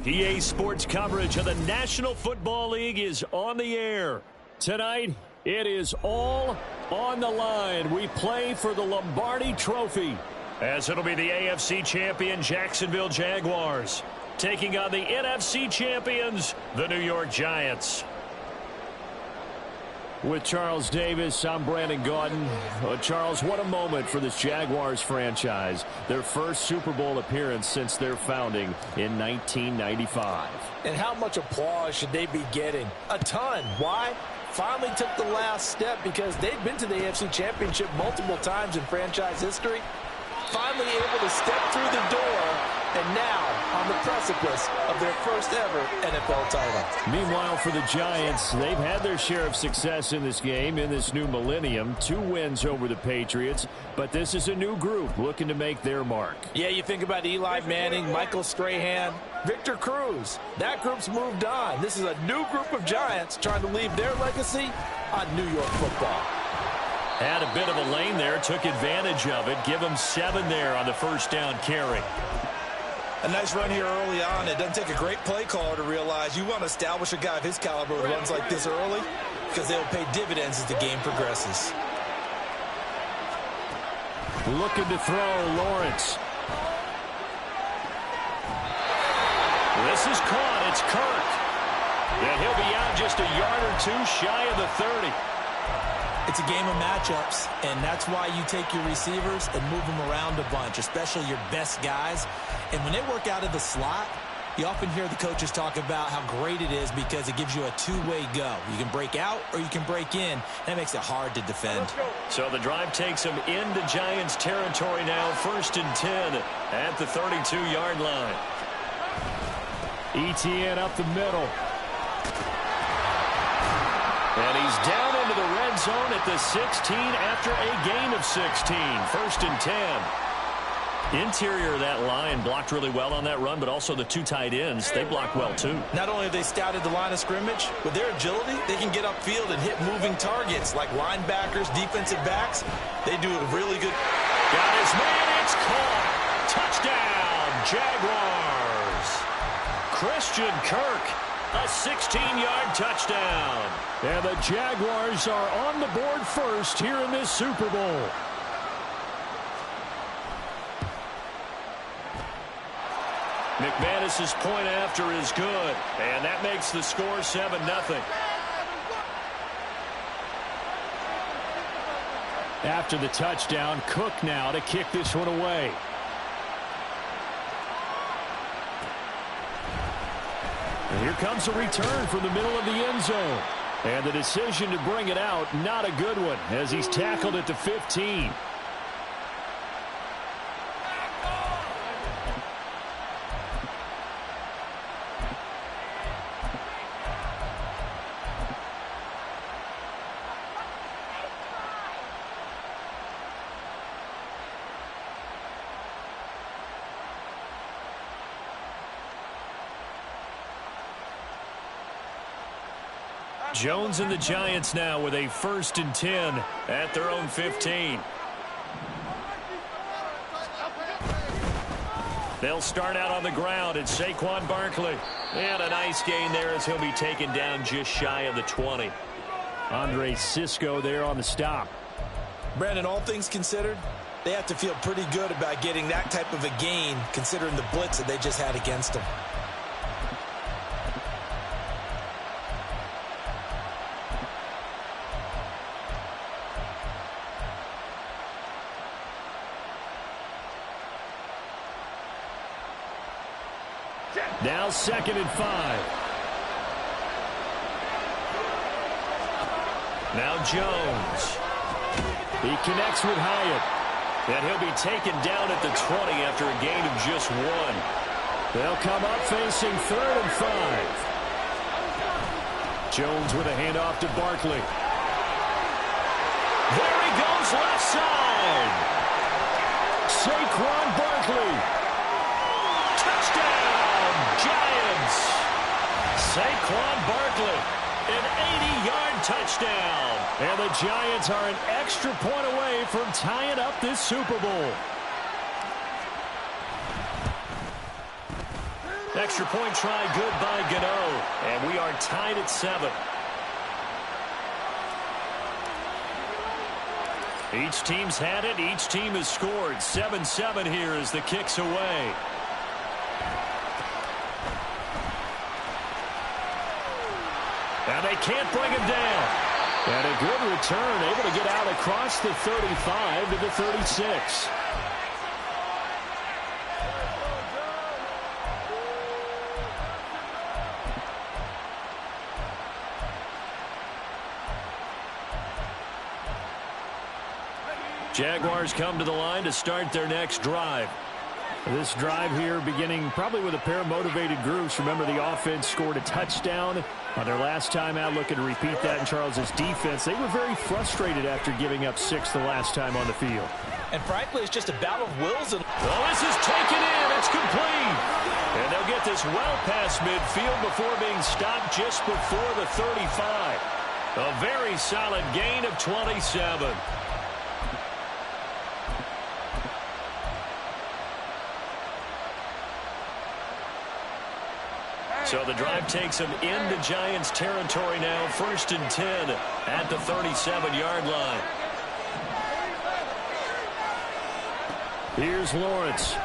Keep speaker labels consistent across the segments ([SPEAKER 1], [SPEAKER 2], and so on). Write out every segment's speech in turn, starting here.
[SPEAKER 1] PA Sports coverage of the National Football League is on the air. Tonight, it is all on the line. We play for the Lombardi Trophy, as it'll be the AFC champion Jacksonville Jaguars taking on the NFC champions, the New York Giants. With Charles Davis, I'm Brandon Gaudin. Charles, what a moment for this Jaguars franchise. Their first Super Bowl appearance since their founding in 1995.
[SPEAKER 2] And how much applause should they be getting? A ton. Why? Finally took the last step because they've been to the AFC Championship multiple times in franchise history. Finally able to step through the door, and now on the precipice of their first ever NFL title.
[SPEAKER 1] Meanwhile, for the Giants, they've had their share of success in this game, in this new millennium. 2 wins over the Patriots, but this is a new group looking to make their mark.
[SPEAKER 2] Yeah, you think about Eli Manning, Michael Strahan, Victor Cruz. That group's moved on. This is a new group of Giants trying to leave their legacy on New York football.
[SPEAKER 1] Had a bit of a lane there, took advantage of it. Give him 7 there on the first down carry.
[SPEAKER 3] A nice run here early on. It doesn't take a great play caller to realize you want to establish a guy of his caliber who runs like this early, because they'll pay dividends as the game progresses.
[SPEAKER 1] Looking to throw, Lawrence. This is caught. It's Kirk. And he'll be out just a yard or 2 shy of the 30.
[SPEAKER 3] It's a game of matchups, and that's why you take your receivers and move them around a bunch, especially your best guys. And when they work out of the slot, you often hear the coaches talk about how great it is because it gives you a two-way go. You can break out or you can break in. That makes it hard to defend.
[SPEAKER 1] So the drive takes them into Giants territory now, 1st and 10 at the 32-yard line. ETN up the middle. And he's down into the red zone at the 16 after a gain of 16. 1st and 10. Interior of that line blocked really well on that run, but also the 2 tight ends, they blocked well too.
[SPEAKER 3] Not only have they scouted the line of scrimmage, with their agility, they can get upfield and hit moving targets like linebackers, defensive backs. They do a really good.
[SPEAKER 1] Got his man, it's caught. Touchdown, Jaguars. Christian Kirk. A 16-yard touchdown. And the Jaguars are on the board first here in this Super Bowl. McManus's point after is good. And that makes the score 7-0. After the touchdown, Cook now to kick this one away. And here comes a return from the middle of the end zone. And the decision to bring it out, not a good one, as he's tackled at the 15. Jones and the Giants now with a 1st and 10 at their own 15. They'll start out on the ground. It's Saquon Barkley. And a nice gain there as he'll be taken down just shy of the 20. Andre Cisco there on the stop.
[SPEAKER 3] Brandon, all things considered, they have to feel pretty good about getting that type of a gain considering the blitz that they just had against them.
[SPEAKER 1] Now 2nd and 5. Now Jones. He connects with Hyatt. And he'll be taken down at the 20 after a gain of just 1. They'll come up facing 3rd and 5. Jones with a handoff to Barkley. There he goes left side. Saquon Barkley. Touchdown! Giants. Saquon Barkley, an 80-yard touchdown. And the Giants are an extra point away from tying up this Super Bowl. Extra point try good by Gano. And we are tied at 7. Each team's had it. Each team has scored. 7-7 here as the kick's away. And they can't bring him down. And a good return, able to get out across the 35 to the 36. Jaguars come to the line to start their next drive. This drive here beginning probably with a pair of motivated groups. Remember, the offense scored a touchdown on their last time out. Looking to repeat that in Charles's defense. They were very frustrated after giving up 6 the last time on the field.
[SPEAKER 3] And frankly, it's just a battle of wills.
[SPEAKER 1] Well, this is taken in. It's complete. And they'll get this well past midfield before being stopped just before the 35. A very solid gain of 27. So the drive takes them into Giants territory now. 1st and 10 at the 37-yard line. Here's Lawrence.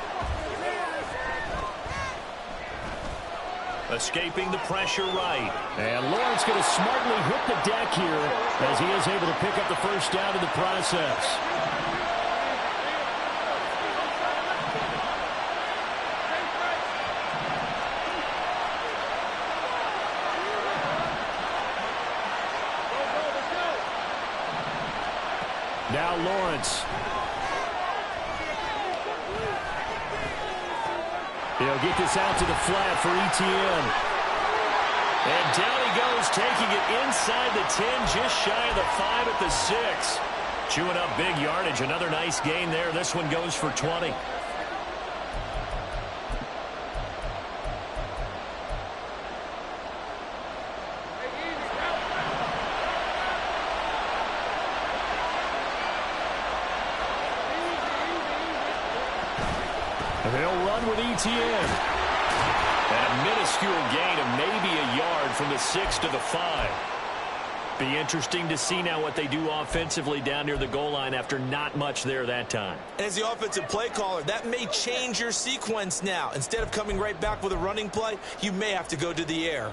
[SPEAKER 1] Escaping the pressure right. And Lawrence going to smartly hit the deck here as he is able to pick up the first down in the process. Now Lawrence. He'll get this out to the flat for ETN. And down he goes, taking it inside the 10, just shy of the 5 at the 6. Chewing up big yardage. Another nice gain there. This one goes for 20. They'll run with ETN. And a minuscule gain of maybe a yard from the 6 to the 5. Be interesting to see now what they do offensively down near the goal line after not much there that time.
[SPEAKER 3] As the offensive play caller, that may change your sequence now. Instead of coming right back with a running play, you may have to go to the air.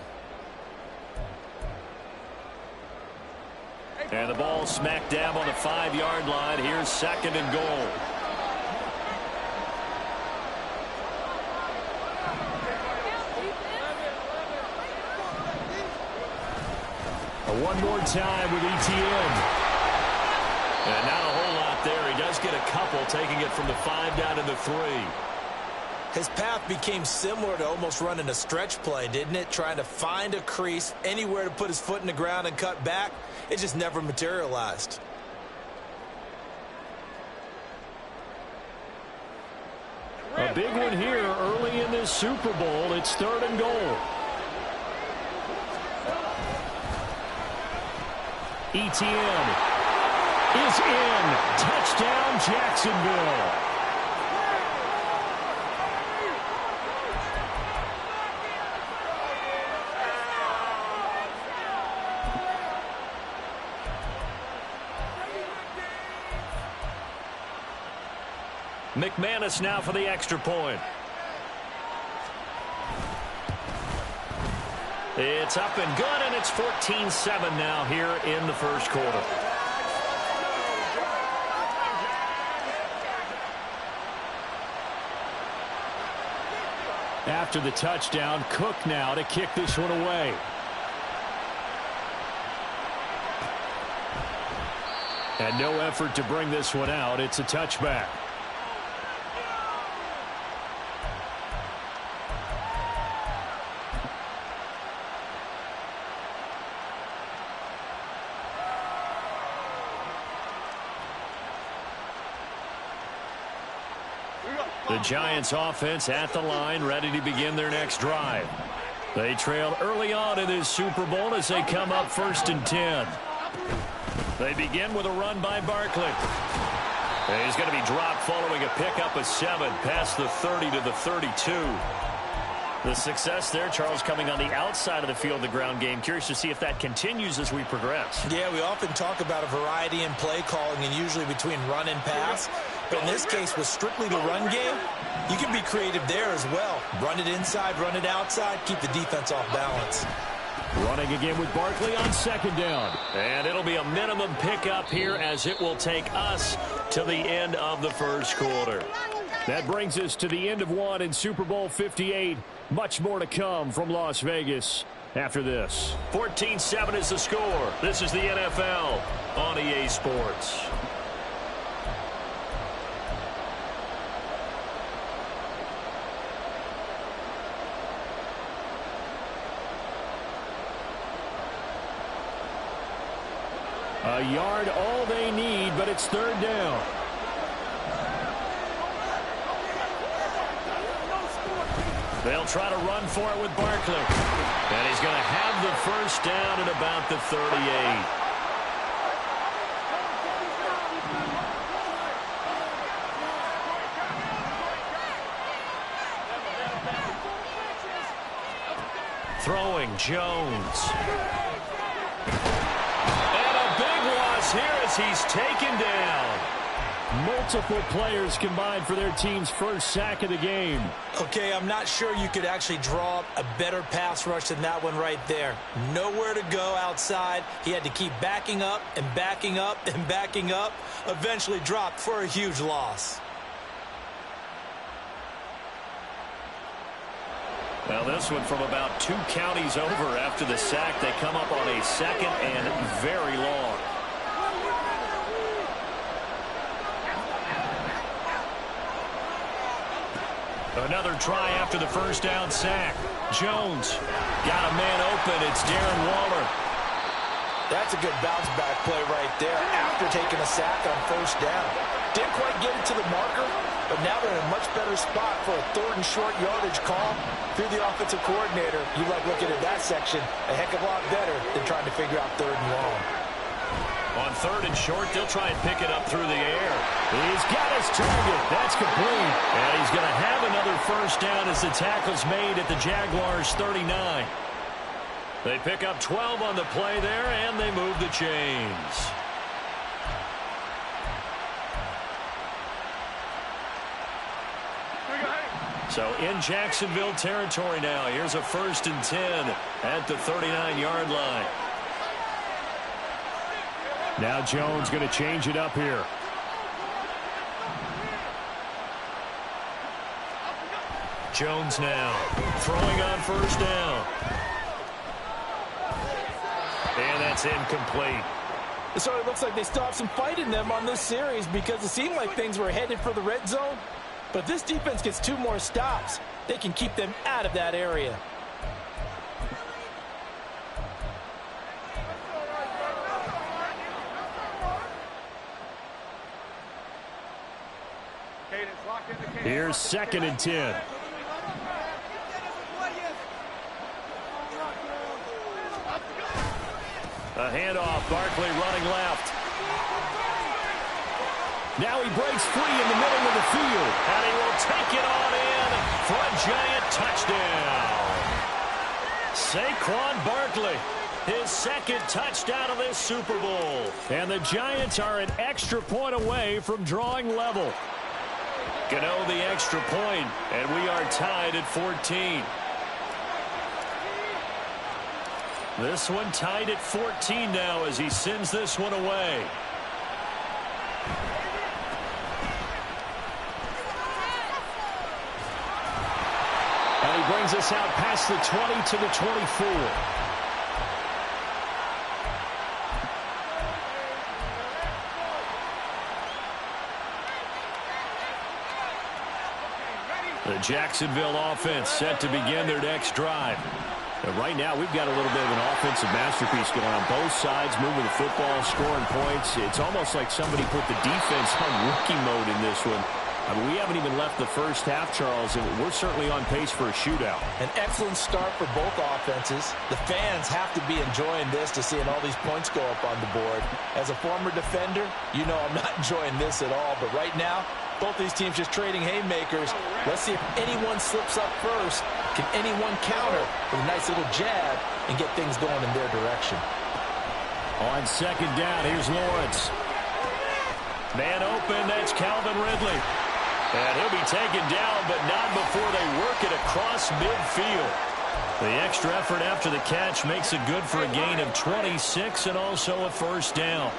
[SPEAKER 1] And the ball smack dab on the 5-yard line. Here's 2nd and goal. One more time with ETN. And not a whole lot there. He does get a couple, taking it from the 5 down to the 3.
[SPEAKER 3] His path became similar to almost running a stretch play, didn't it? Trying to find a crease, anywhere to put his foot in the ground and cut back. It just never materialized.
[SPEAKER 1] A big one here early in this Super Bowl. It's 3rd and goal. ETN is in. Touchdown, Jacksonville. McManus now for the extra point. It's up and good, and it's 14-7 now here in the first quarter. After the touchdown, Cook now to kick this one away. And no effort to bring this one out. It's a touchback. The Giants offense at the line, ready to begin their next drive. They trailed early on in this Super Bowl as they come up 1st and 10. They begin with a run by Barkley. And he's going to be dropped following a pickup of 7 past the 30 to the 32. The success there, Charles, coming on the outside of the field, the ground game. Curious to see if that continues as we progress.
[SPEAKER 3] Yeah, we often talk about a variety in play calling and usually between run and pass. But in this case, with strictly the run game, you can be creative there as well. Run it inside, run it outside, keep the defense off balance.
[SPEAKER 1] Running again with Barkley on second down. And it'll be a minimum pickup here as it will take us to the end of the first quarter. That brings us to the end of one in Super Bowl 58. Much more to come from Las Vegas after this. 14-7 is the score. This is the NFL on EA Sports. A yard all they need, but it's third down. They'll try to run for it with Barkley. And he's going to have the first down at about the 38. Throwing Jones. And a big loss here as he's taken down. Multiple players combined for their team's first sack of the game.
[SPEAKER 3] Okay, I'm not sure you could actually draw up a better pass rush than that one right there. Nowhere to go outside. He had to keep backing up and backing up and backing up. Eventually dropped for a huge loss.
[SPEAKER 1] Now this one from about 2 counties over after the sack. They come up on a second and very long. Another try after the first down sack. Jones got a man open. It's Darren Waller.
[SPEAKER 2] That's a good bounce back play right there after taking a sack on first down. Didn't quite get it to the marker, but now they're in a much better spot for a third and short yardage call through the offensive coordinator. You like looking at that section a heck of a lot better than trying to figure out third and long.
[SPEAKER 1] On third and short, they'll try and pick it up through the air. He's got his target. That's complete. And he's going to have another first down as the tackle's made at the Jaguars' 39. They pick up 12 on the play there, and they move the chains. So in Jacksonville territory now. Here's a 1st and 10 at the 39-yard line. Now Jones going to change it up here. Jones now throwing on first down. And that's incomplete.
[SPEAKER 2] So it looks like they still have some fight in them on this series because it seemed like things were headed for the red zone. But this defense gets 2 more stops. They can keep them out of that area.
[SPEAKER 1] Here's 2nd and 10. A handoff, Barkley running left. Now he breaks free in the middle of the field. And he will take it on in for a giant touchdown. Saquon Barkley, his 2nd touchdown of this Super Bowl. And the Giants are an extra point away from drawing level. Gano the extra point, and we are tied at 14. This one tied at 14 now as he sends this one away. And he brings us out past the 20 to the 24. The Jacksonville offense set to begin their next drive. And right now, we've got a little bit of an offensive masterpiece going on both sides, moving the football, scoring points. It's almost like somebody put the defense on rookie mode in this one. I mean, we haven't even left the first half, Charles, and we're certainly on pace for a shootout.
[SPEAKER 2] An excellent start for both offenses. The fans have to be enjoying this to seeing all these points go up on the board. As a former defender, you know I'm not enjoying this at all, but right now, Both these teams just trading haymakers. Let's see if anyone slips up first. Can anyone counter with a nice little jab and get things going in their direction?
[SPEAKER 1] On second down, here's Lawrence. Man open, that's Calvin Ridley. And he'll be taken down, but not before they work it across midfield. The extra effort after the catch makes it good for a gain of 26 and also a first down.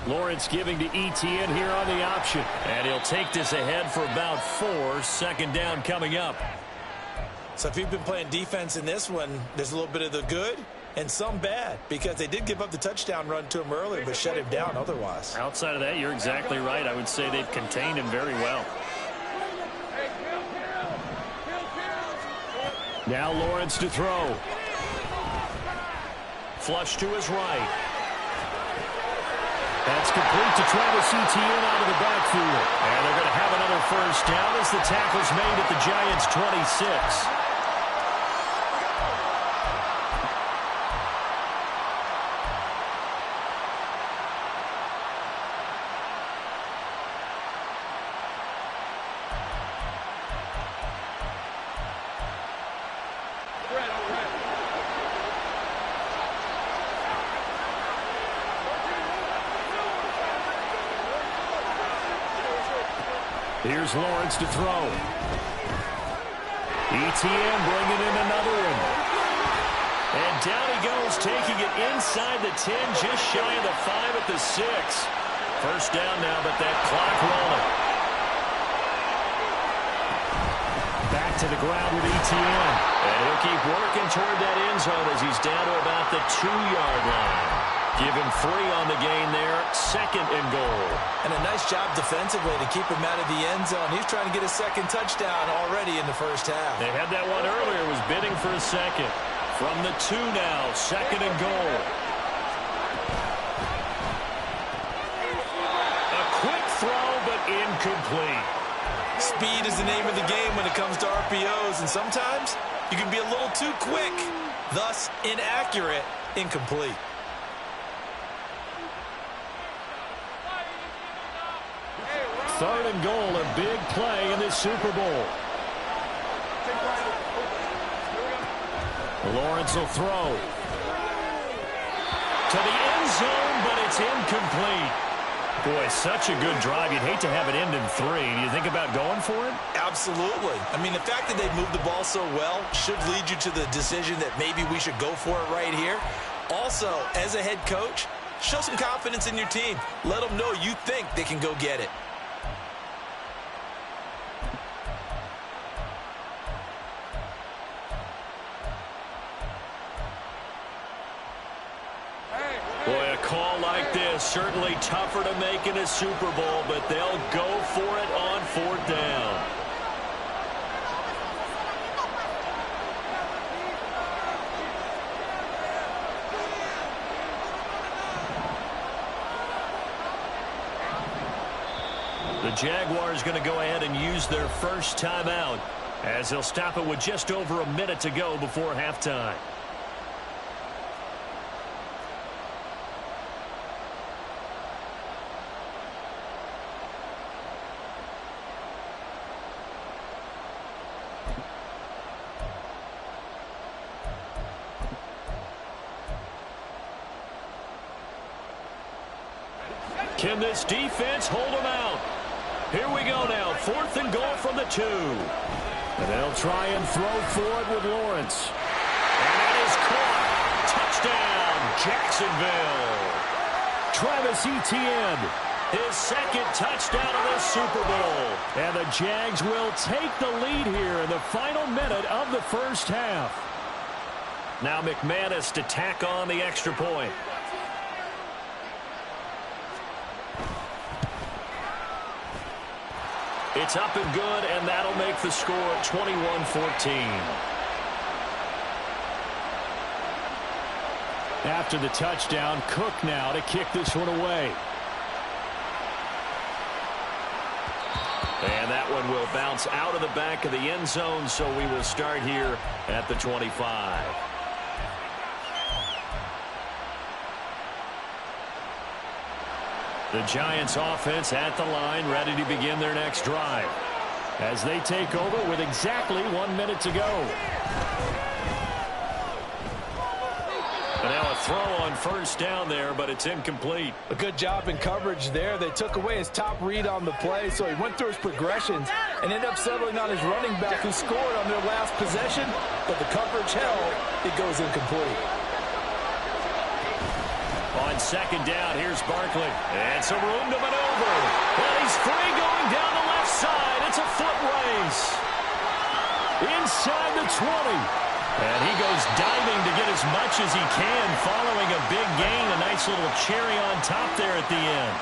[SPEAKER 1] Lawrence giving to Etienne here on the option. And he'll take this ahead for about 4. Second down coming up.
[SPEAKER 3] So if you've been playing defense in this one, there's a little bit of the good and some bad, because they did give up the touchdown run to him earlier but shut him down otherwise.
[SPEAKER 1] Outside of that, you're exactly right. I would say they've contained him very well. Now Lawrence to throw. Flush to his right. That's complete to Travis Etienne out of the backfield. And they're going to have another first down as the tackle's made at the Giants' 26. Here's Lawrence to throw. Etienne bringing in another one. And down he goes, taking it inside the 10, just shy of the 5 at the 6. First down now, but that clock rolling. Back to the ground with Etienne. And he'll keep working toward that end zone as he's down to about the 2-yard line. Give him 3 on the gain there. Second and goal.
[SPEAKER 3] And a nice job defensively to keep him out of the end zone. He's trying to get a second touchdown already in the first half.
[SPEAKER 1] They had that one earlier, was bidding for a second. From the 2 now, second and goal. A quick throw, but incomplete.
[SPEAKER 3] Speed is the name of the game when it comes to RPOs, and sometimes you can be a little too quick, thus inaccurate, incomplete.
[SPEAKER 1] Third and goal, a big play in this Super Bowl. Lawrence will throw. To the end zone, but it's incomplete. Boy, such a good drive. You'd hate to have it end in 3. Do you think about going for it?
[SPEAKER 3] Absolutely. I mean, the fact that they moved the ball so well should lead you to the decision that maybe we should go for it right here. Also, as a head coach, show some confidence in your team. Let them know you think they can go get it.
[SPEAKER 1] Boy, a call like this, certainly tougher to make in a Super Bowl, but they'll go for it on 4th down. The Jaguars going to go ahead and use their first timeout as they'll stop it with just over a minute to go before halftime. Can this defense hold them out? Here we go now. 4th and goal from the 2. And they'll try and throw for it with Lawrence. And it is caught. Touchdown, Jacksonville. Travis Etienne, his second touchdown of this Super Bowl. And the Jags will take the lead here in the final minute of the first half. Now McManus to tack on the extra point. It's up and good, and that'll make the score 21-14. After the touchdown, Cook now to kick this one away. And that one will bounce out of the back of the end zone, so we will start here at the 25. The Giants offense at the line, ready to begin their next drive, as they take over with exactly 1 minute to go. And now a throw on first down there, but it's incomplete.
[SPEAKER 2] A good job in coverage there. They took away his top read on the play, so he went through his progressions and ended up settling on his running back, who scored on their last possession, but the coverage held. It goes incomplete.
[SPEAKER 1] On second down, here's Barkley. And some room to maneuver. And he's free going down the left side. It's a foot race. Inside the 20. And he goes diving to get as much as he can following a big gain. A nice little cherry on top there at the end.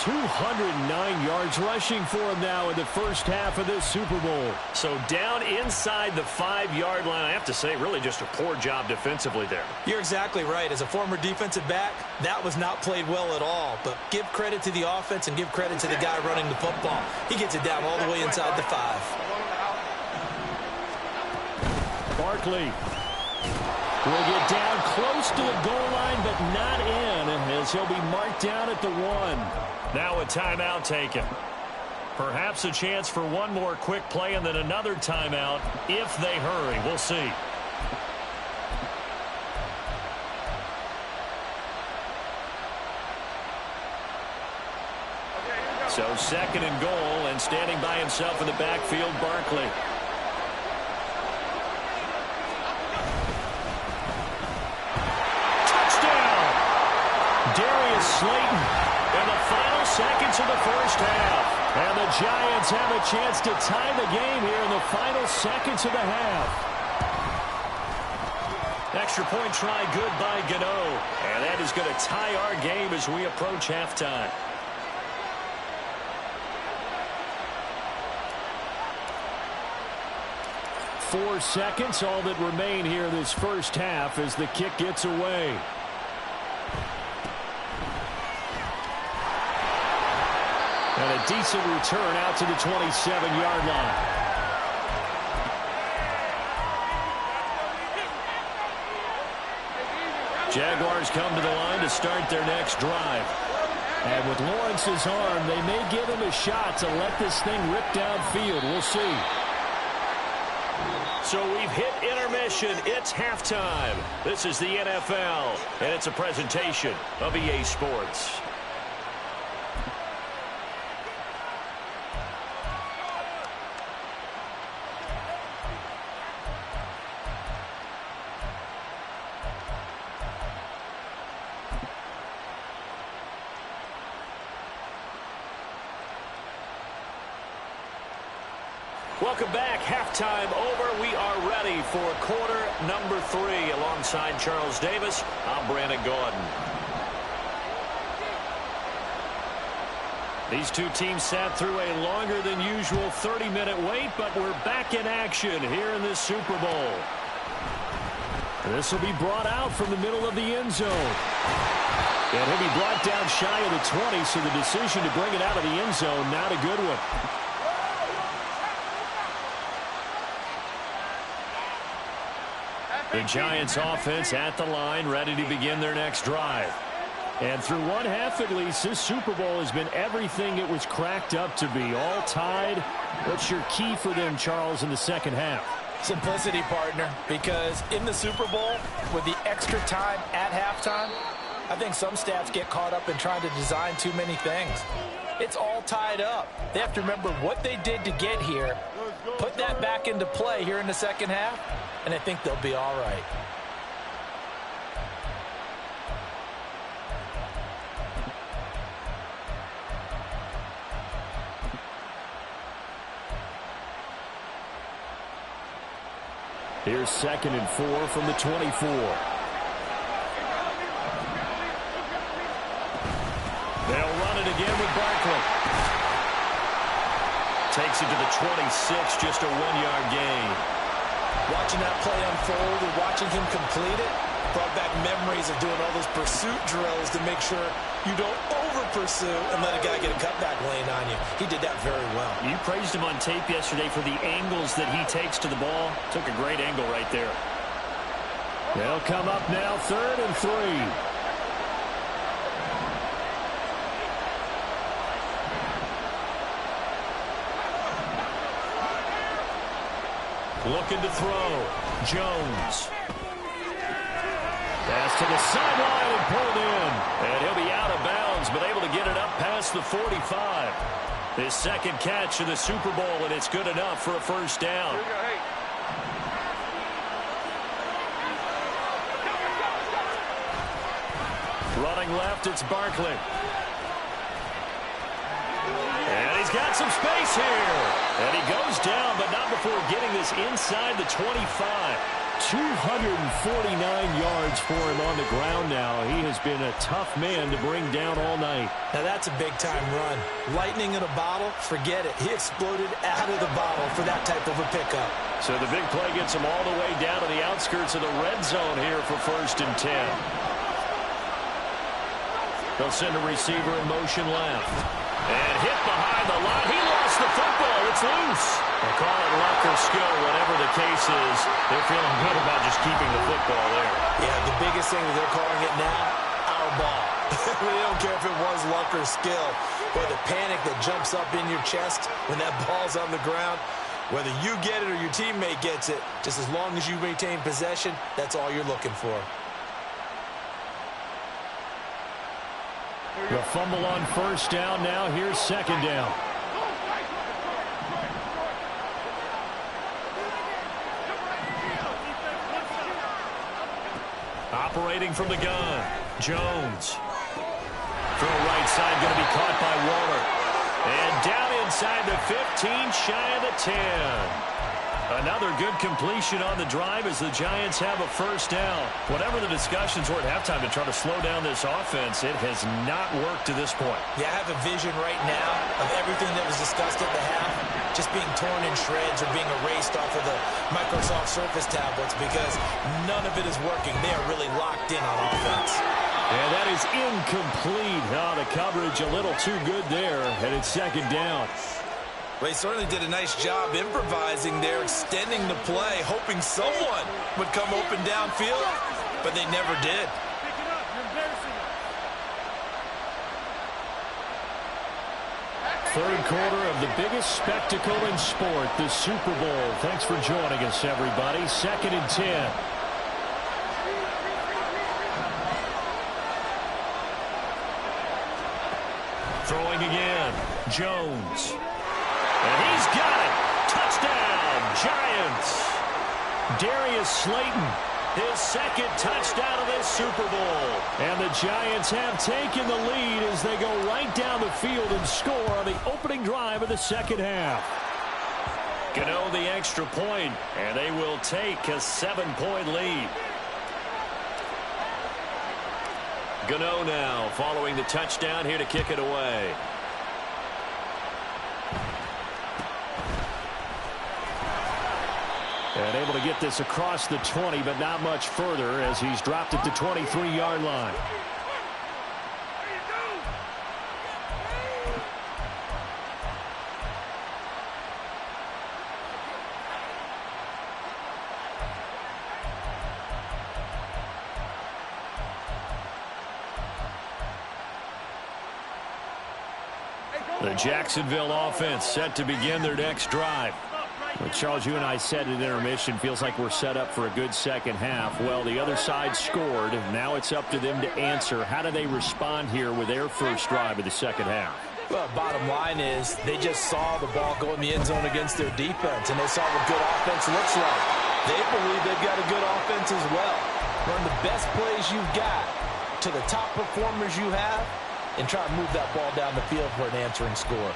[SPEAKER 1] 209 yards rushing for him now in the first half of this Super Bowl.
[SPEAKER 4] So down inside the 5-yard line. I have to say, really just a poor job defensively there.
[SPEAKER 3] You're exactly right. As a former defensive back, that was not played well at all. But give credit to the offense and give credit to the guy running the football. He gets it down all the way inside the 5.
[SPEAKER 1] Barkley will get down close to the goal line, but not in, as he'll be marked down at the 1.
[SPEAKER 4] Now a timeout taken.
[SPEAKER 1] Perhaps a chance for one more quick play and then another timeout if they hurry. We'll see. So second and goal, and standing by himself in the backfield, Barkley. Slayton in the final seconds of the first half. And the Giants have a chance to tie the game here in the final seconds of the half. Extra point try good by Gano. And that is going to tie our game as we approach halftime. Four seconds, all that remain here this first half as the kick gets away. And a decent return out to the 27-yard line. Jaguars come to the line to start their next drive. And with Lawrence's arm, they may give him a shot to let this thing rip downfield. We'll see.
[SPEAKER 4] So we've hit intermission. It's halftime. This is the NFL, and it's a presentation of EA Sports. Welcome back. Halftime over. We are ready for quarter number 3. Alongside Charles Davis, I'm Brandon Gordon. These two teams sat through a longer than usual 30-minute wait, but we're back in action here in this Super Bowl. This will be brought out from the middle of the end zone. And he'll be brought down shy of the 20, so the decision to bring it out of the end zone, not a good one. The Giants offense at the line, ready to begin their next drive. And through one half at least, this Super Bowl has been everything it was cracked up to be. All tied. What's your key for them, Charles, in the second half?
[SPEAKER 2] Simplicity, partner, because in the Super Bowl, with the extra time at halftime, I think some stats get caught up in trying to design too many things. It's all tied up. They have to remember what they did to get here, put that back into play here in the second half, and I think they'll be all right.
[SPEAKER 1] Here's 2nd and 4 from the 24. They'll run it again with Barkley. Takes it to the 26, just a 1-yard gain.
[SPEAKER 2] Watching that play unfold and watching him complete it brought back memories of doing all those pursuit drills to make sure you don't over-pursue and let a guy get a cutback lane on you. He did that very well.
[SPEAKER 4] You praised him on tape yesterday for the angles that he takes to the ball. Took a great angle right there.
[SPEAKER 1] They'll come up now, 3rd and 3. Looking to throw. Jones. Pass to the sideline and pulled in. And he'll be out of bounds, but able to get it up past the 45. His second catch in the Super Bowl, and it's good enough for a first down. Running left, it's Barkley. And he's got some space here. And he goes down, but not before getting this inside the 25. 249 yards for him on the ground now. He has been a tough man to bring down all night.
[SPEAKER 3] Now that's a big-time run. Lightning in a bottle, forget it. He exploded out of the bottle for that type of a pickup.
[SPEAKER 1] So the big play gets him all the way down to the outskirts of the red zone here for 1st and 10. They'll send a receiver in motion left. And hit behind the line. He lost the football. It's loose. They call it luck or skill, whatever the case is. They're feeling good about just keeping the football there.
[SPEAKER 3] Yeah, the biggest thing that they're calling it now, our ball. We don't care if it was luck or skill. Or the panic that jumps up in your chest when that ball's on the ground. Whether you get it or your teammate gets it, just as long as you maintain possession, that's all you're looking for.
[SPEAKER 1] The fumble on 1st down. Now here's 2nd down. Operating from the gun. Jones. Throw right side, going to be caught by Waller. And down inside the 15, shy of the 10. Another good completion on the drive as the Giants have a first down. Whatever the discussions were at halftime to try to slow down this offense, it has not worked to this point.
[SPEAKER 3] Yeah, I have a vision right now of everything that was discussed at the half just being torn in shreds or being erased off of the Microsoft Surface tablets because none of it is working. They are really locked in on offense.
[SPEAKER 1] And that is incomplete. Oh, the coverage a little too good there, and it's 2nd down.
[SPEAKER 3] Well, he certainly did a nice job improvising there, extending the play, hoping someone would come open downfield, but they never did.
[SPEAKER 1] Third quarter of the biggest spectacle in sport, the Super Bowl. Thanks for joining us, everybody. 2nd and 10. Throwing again. Jones. And he's got it. Touchdown, Giants. Darius Slayton, his 2nd touchdown of this Super Bowl. And the Giants have taken the lead as they go right down the field and score on the opening drive of the 2nd half. Gano the extra point, and they will take a 7-point lead. Gano now following the touchdown here to kick it away. And able to get this across the 20, but not much further as he's dropped it to 23-yard line. The Jacksonville offense set to begin their next drive. Well, Charles, you and I said at intermission, feels like we're set up for a good second half. Well, the other side scored. Now it's up to them to answer. How do they respond here with their first drive of the second half?
[SPEAKER 3] Well, bottom line is they just saw the ball go in the end zone against their defense, and they saw what good offense looks like. They believe they've got a good offense as well. Run the best plays you've got to the top performers you have and try to move that ball down the field for an answering score.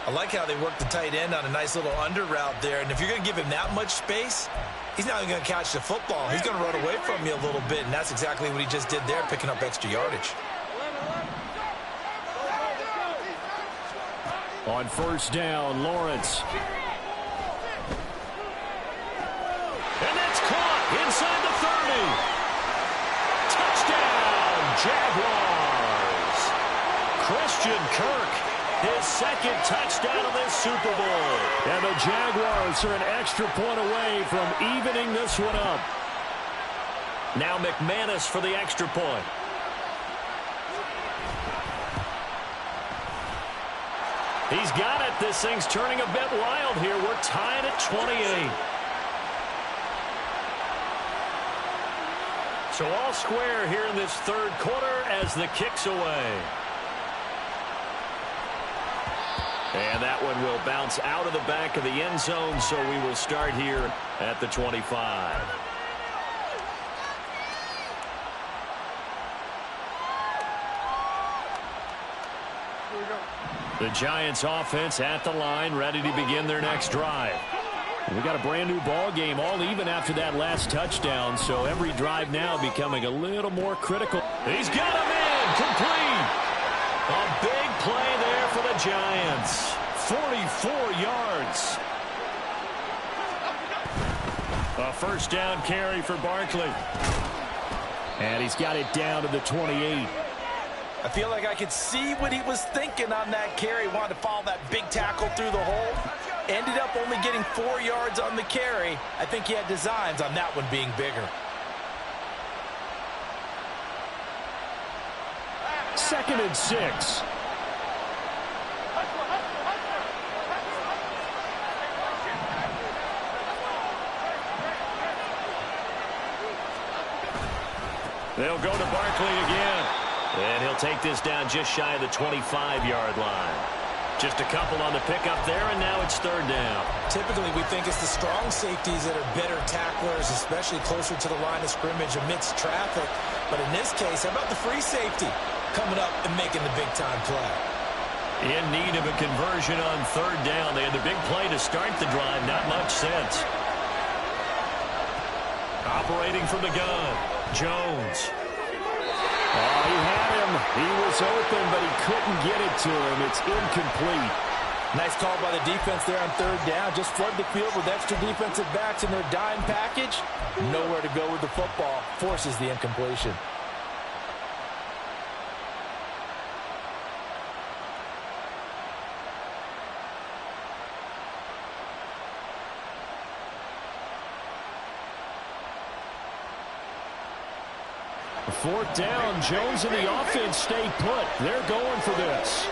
[SPEAKER 3] I like how they work the tight end on a nice little under route there. And if you're going to give him that much space, he's not even going to catch the football. He's going to run away from you a little bit, and that's exactly what he just did there, picking up extra yardage.
[SPEAKER 1] On 1st down, Lawrence. And that's caught inside the 30. Touchdown, Jaguars. Christian Kirk. His 2nd touchdown of this Super Bowl. And the Jaguars are an extra point away from evening this one up. Now McManus for the extra point. He's got it. This thing's turning a bit wild here. We're tied at 28. So all square here in this third quarter as the kick's away. And that one will bounce out of the back of the end zone, so we will start here at the 25. The Giants offense at the line, ready to begin their next drive. We got a brand new ball game, all even after that last touchdown, so every drive now becoming a little more critical. He's got him in, complete. A big play there for the Giants. 44 yards. A first down carry for Barkley. And he's got it down to the 28.
[SPEAKER 2] I feel like I could see what he was thinking on that carry. Wanted to follow that big tackle through the hole. Ended up only getting 4 yards on the carry. I think he had designs on that one being bigger.
[SPEAKER 1] Second and 6. They'll go to Barkley again. And he'll take this down just shy of the 25-yard line. Just a couple on the pickup there, and now it's third down.
[SPEAKER 3] Typically, we think it's the strong safeties that are better tacklers, especially closer to the line of scrimmage amidst traffic. But in this case, how about the free safety coming up and making the big-time play?
[SPEAKER 1] In need of a conversion on third down. They had the big play to start the drive. Not much sense. Operating from the gun, Jones. Oh, he had him. He was open, but he couldn't get it to him. It's incomplete.
[SPEAKER 2] Nice call by the defense there on third down. Just flood the field with extra defensive backs in their dime package. Nowhere to go with the football. Forces the incompletion.
[SPEAKER 1] Fourth down, Jones and the offense stay put. They're going for this.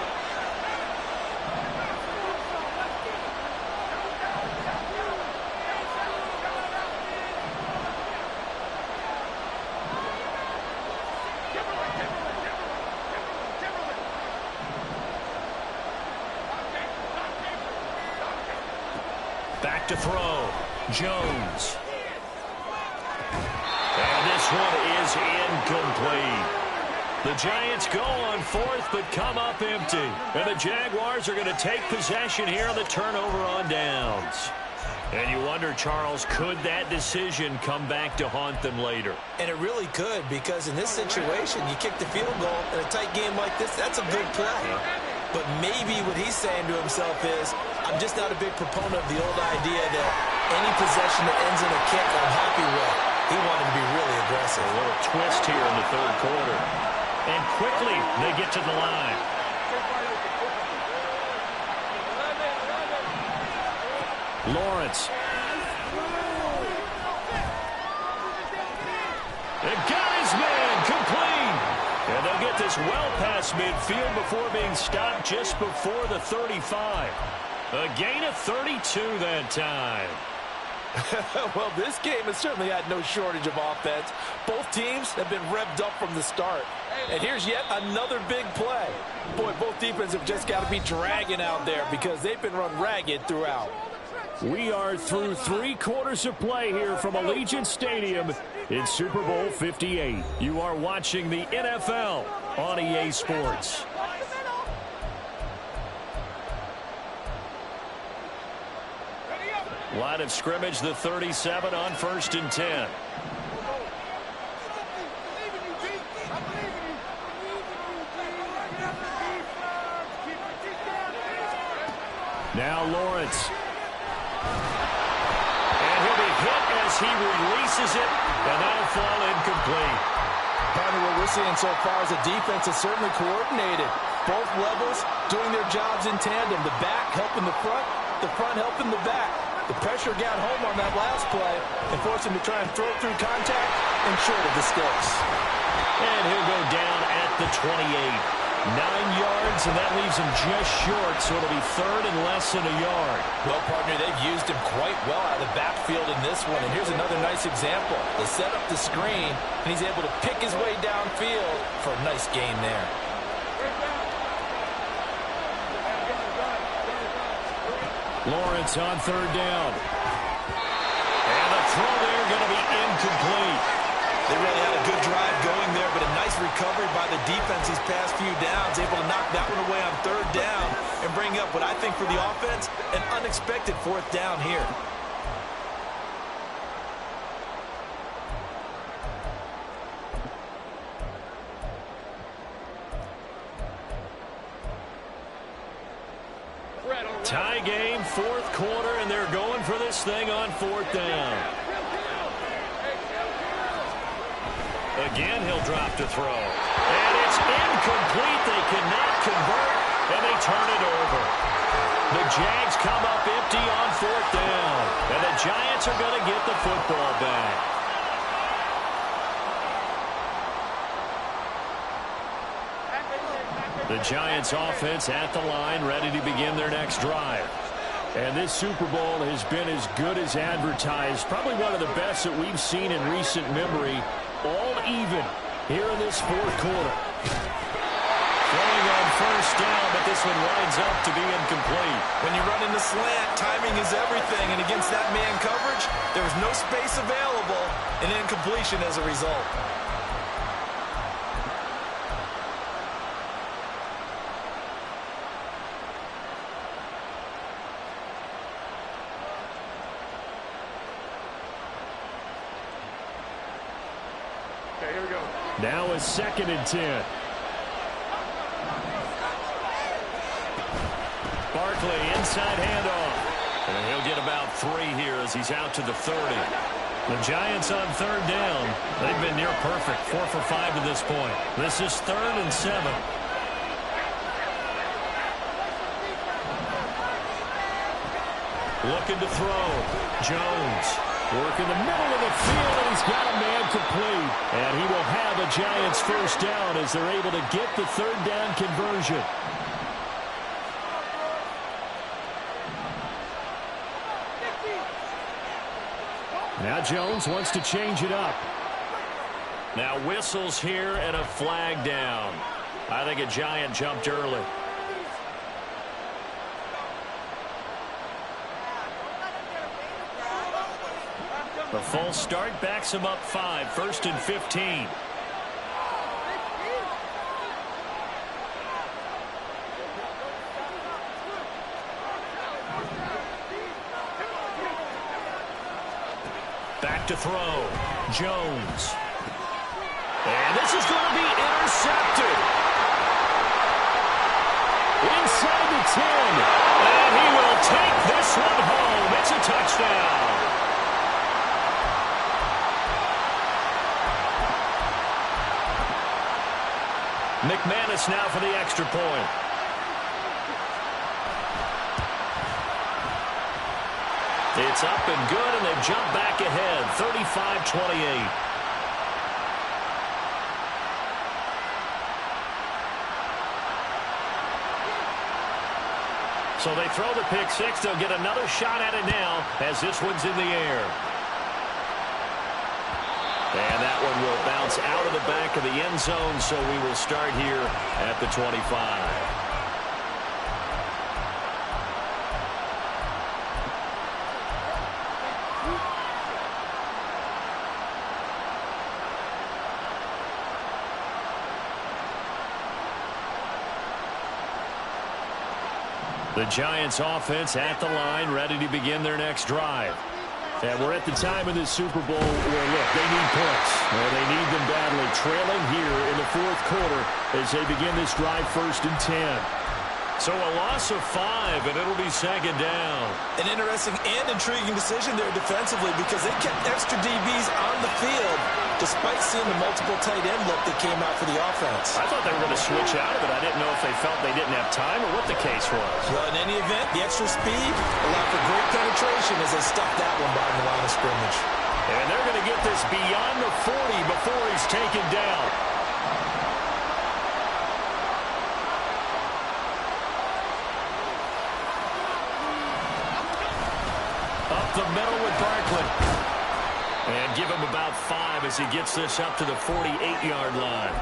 [SPEAKER 1] Back to throw, Jones. And this one is incomplete. The Giants go on fourth, but come up empty. And the Jaguars are going to take possession here on the turnover on downs. And you wonder, Charles, could that decision come back to haunt them later?
[SPEAKER 3] And it really could, because in this situation, you kick the field goal in a tight game like this, that's a good play. But maybe what he's saying to himself is, I'm just not a big proponent of the old idea that any possession that ends in a kick I'm happy with. He wanted to be really aggressive.
[SPEAKER 1] A little twist here in the third quarter. And quickly, they get to the line. Lawrence. And got his man, complete. And they'll get this well past midfield before being stopped just before the 35. A gain of 32 that time.
[SPEAKER 2] Well, this game has certainly had no shortage of offense. Both teams have been revved up from the start. And here's yet another big play. Boy, both defenses have just got to be dragging out there because they've been run ragged throughout.
[SPEAKER 1] We are through 3 quarters of play here from Allegiant Stadium in Super Bowl 58. You are watching the NFL on EA Sports. Line of scrimmage, the 37 on 1st and 10. Now Lawrence. And he'll be hit as he releases it, and that'll fall incomplete.
[SPEAKER 2] Partner, what we're seeing so far is the defense is certainly coordinated. Both levels doing their jobs in tandem. The back helping the front helping the back. The pressure got home on that last play and forced him to try and throw through contact and short of the sticks.
[SPEAKER 1] And he'll go down at the 28. 9 yards, and that leaves him just short, so it'll be third and less than a yard.
[SPEAKER 2] Well, partner, they've used him quite well out of the backfield in this one, and here's another nice example. They set up the screen, and he's able to pick his way downfield for a nice gain there.
[SPEAKER 1] Lawrence on third down. And the throw there going to be incomplete.
[SPEAKER 3] They really had a good drive going there, but a nice recovery by the defense these past few downs, able to knock that one away on third down and bring up what I think for the offense, an unexpected fourth down here.
[SPEAKER 1] Tie game, fourth quarter, and they're going for this thing on fourth down. Again, he'll drop to throw. And it's incomplete. They cannot convert, and they turn it over. The Jags come up empty on fourth down, and the Giants are going to get the football back. The Giants offense at the line, ready to begin their next drive. And this Super Bowl has been as good as advertised. Probably one of the best that we've seen in recent memory. All even here in this fourth quarter. Throwing on first down, but this one winds up to be incomplete.
[SPEAKER 3] When you run in the slant, timing is everything. And against that man coverage, there was no space available, and incompletion as a result.
[SPEAKER 1] Now a 2nd and 10. Barkley inside handoff. And he'll get about 3 here as he's out to the 30. The Giants on third down. They've been near perfect. 4 for 5 to this point. This is 3rd and 7. Looking to throw. Jones. Work in the middle of the field, and he's got a man complete. And he will have a Giants first down as they're able to get the third down conversion. Now Jones wants to change it up. Now whistles here and a flag down. I think a Giant jumped early. The false start backs him up 5, 1st and 15. Back to throw. Jones. And this is going to be intercepted. Inside the 10. And he will take this one home. It's a touchdown. McManus now for the extra point. It's up and good, and they've jumped back ahead, 35-28. So they throw the pick six. They'll get another shot at it now as this one's in the air. And that one will bounce out of the back of the end zone, so we will start here at the 25. The Giants offense at the line, ready to begin their next drive. And we're at the time of this Super Bowl where, look, they need points. They need them badly. Trailing here in the fourth quarter as they begin this drive, 1st and 10. So a loss of 5, and it'll be 2nd down.
[SPEAKER 3] An interesting and intriguing decision there defensively because they kept extra DBs on the field despite seeing the multiple tight end look that came out for the offense.
[SPEAKER 1] I thought they were going to switch out of it. I didn't know if they felt they didn't have time or what the case was.
[SPEAKER 3] Well, in any event, the extra speed allowed for great penetration as they stuffed that one behind the line of scrimmage.
[SPEAKER 1] And they're going to get this beyond the 40 before he's taken down. up the middle with Barkley. And give him about 5 as he gets this up to the 48-yard line.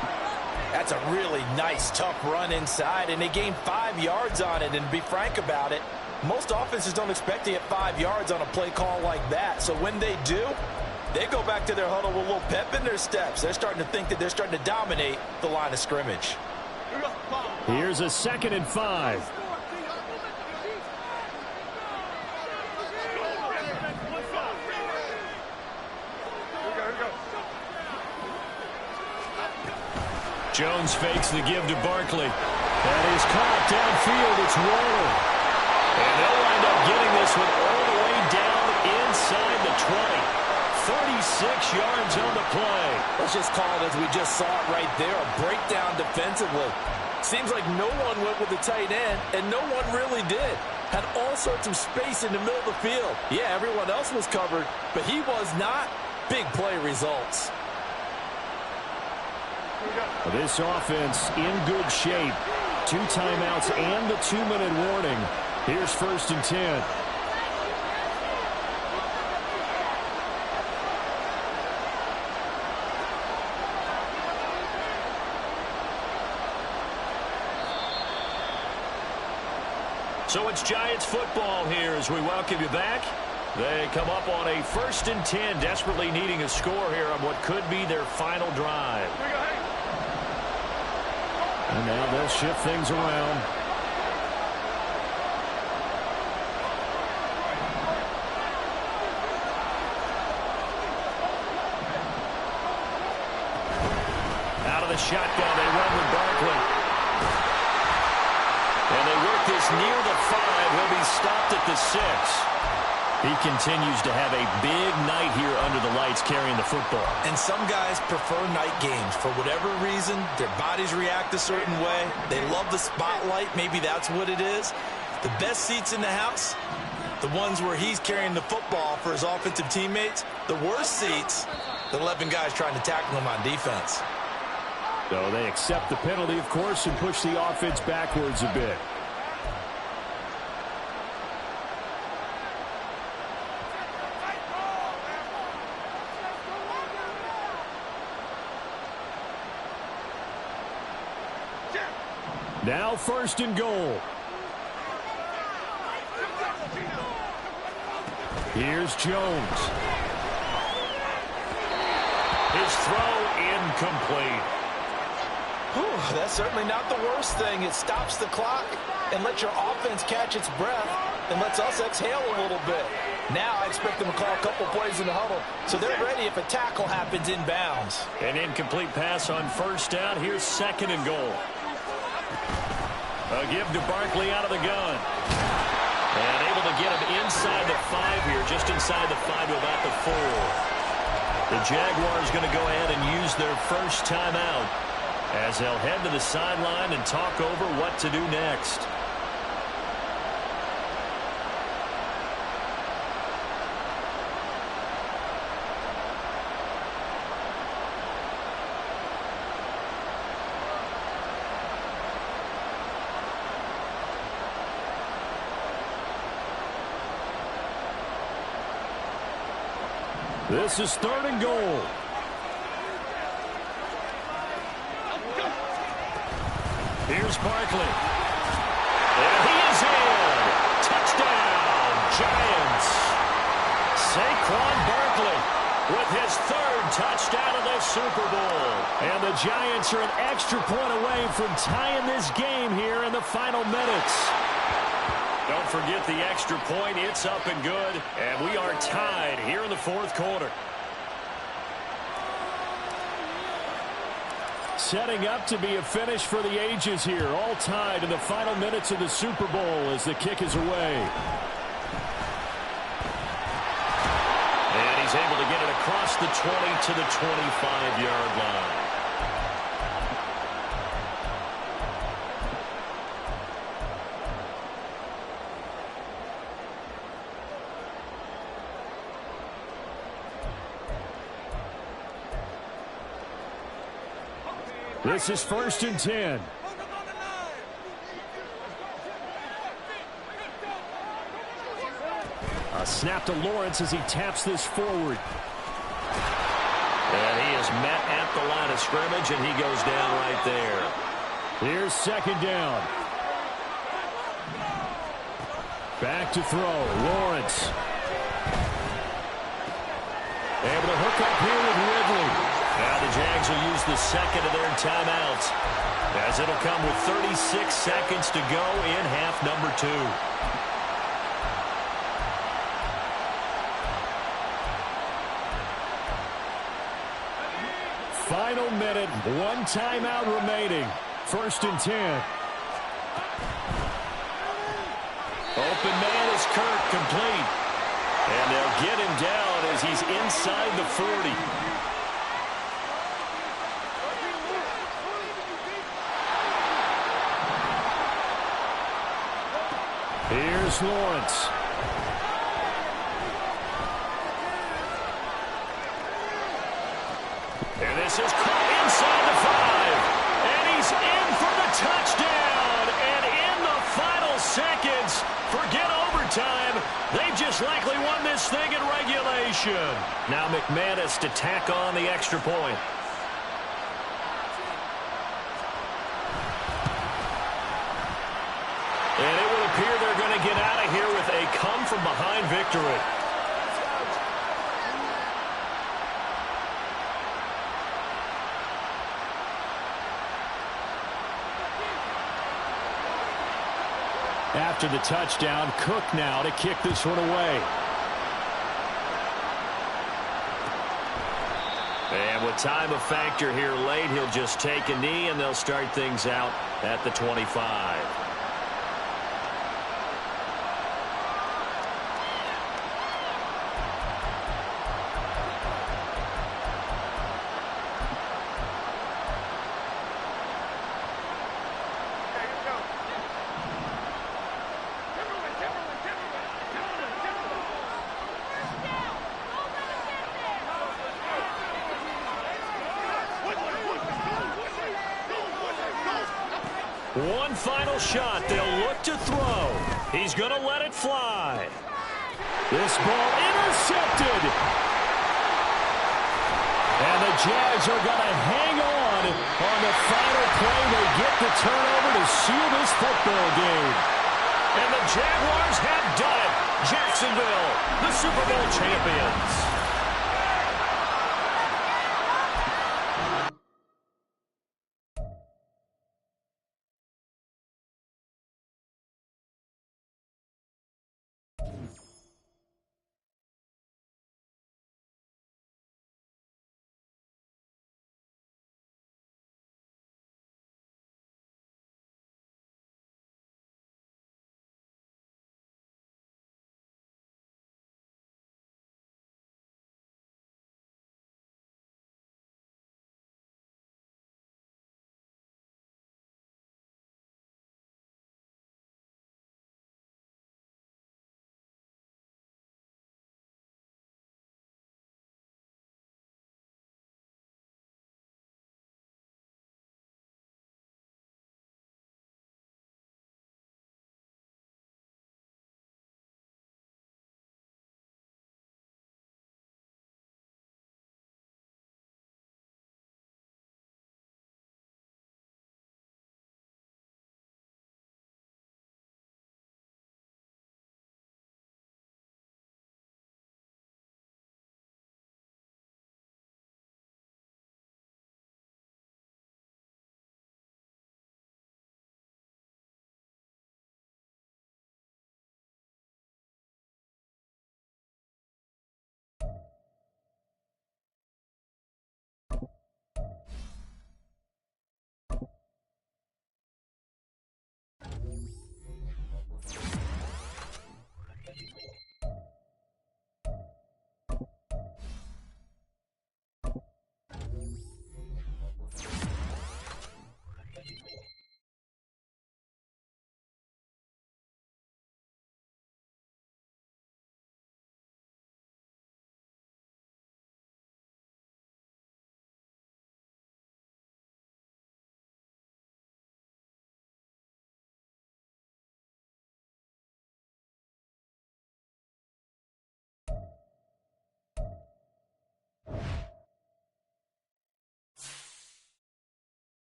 [SPEAKER 2] That's a really nice, tough run inside, and they gained 5 yards on it. And to be frank about it, most offenses don't expect to get 5 yards on a play call like that. So when they do, they go back to their huddle with a little pep in their steps. They're starting to think that they're starting to dominate the line of scrimmage.
[SPEAKER 1] Here's a 2nd and 5. Jones fakes the give to Barkley. That is caught downfield. It's Waller. And they'll wind up getting this one all the way down inside the 20. 36 yards on the play.
[SPEAKER 2] Let's just call it as we just saw it right there, a breakdown defensively. Seems like no one went with the tight end, and no one really did. Had all sorts of space in the middle of the field. Yeah, everyone else was covered, but he was not. Big play results.
[SPEAKER 1] This offense in good shape. 2 timeouts and the 2-minute warning. Here's 1st and 10. So it's Giants football here as we welcome you back. They come up on a 1st and 10, desperately needing a score here on what could be their final drive. And now they'll shift things around. Out of the shotgun, they run with Barkley. And they work this near the 5. He'll be stopped at the 6. He continues to have a big night here under the lights carrying the football.
[SPEAKER 3] And some guys prefer night games. For whatever reason, their bodies react a certain way. They love the spotlight. Maybe that's what it is. The best seats in the house, the ones where he's carrying the football for his offensive teammates. The worst seats, the 11 guys trying to tackle him on defense.
[SPEAKER 1] So they accept the penalty, of course, and push the offense backwards a bit. Now 1st and goal. Here's Jones. His throw incomplete.
[SPEAKER 2] Whew, that's certainly not the worst thing. It stops the clock and lets your offense catch its breath and lets us exhale a little bit. Now I expect them to call a couple plays in the huddle, so they're ready if a tackle happens inbounds.
[SPEAKER 1] An incomplete pass on 1st down. Here's 2nd and goal. A give to Barkley out of the gun. And able to get him inside the 5 here, just inside the 5 to about the 4. The Jaguars going to go ahead and use their 1st timeout as they'll head to the sideline and talk over what to do next. This is 3rd and goal. Here's Barkley. And he is in. Touchdown, Giants. Saquon Barkley with his 3rd touchdown of the Super Bowl. And the Giants are an extra point away from tying this game here in the final minutes. Don't forget the extra point. It's up and good. And we are tied here in the 4th quarter. Setting up to be a finish for the ages here. All tied in the final minutes of the Super Bowl as the kick is away. And he's able to get it across the 20 to the 25-yard line. This is 1st and 10. A Snap to Lawrence as he taps this forward.
[SPEAKER 4] And he is met at the line of scrimmage, and he goes down right there.
[SPEAKER 1] Here's second down. Back to throw. Lawrence. Able to hook up here with Ridley. Now the Jags will use the second of their timeouts, as it'll come with 36 seconds to go in half number 2. Final minute, 1 timeout remaining. 1st and 10. Open man is Kirk, complete. And they'll get him down as he's inside the 40. Here's Lawrence. And this is caught inside the 5. And he's in for the touchdown. And in the final seconds, forget overtime. They've just likely won this thing in regulation. Now McManus to tack on the extra point. And it would appear they're going to get out of here with a come-from-behind victory. After the touchdown, Cook now to kick this one away. And with time a factor here late, he'll just take a knee, and they'll start things out at the 25. One final shot. They'll look to throw. He's going to let it fly. This ball intercepted. And the Jags are going to hang on the final play. They get the turnover to seal this football game. And the Jaguars have done it. Jacksonville, the Super Bowl champions.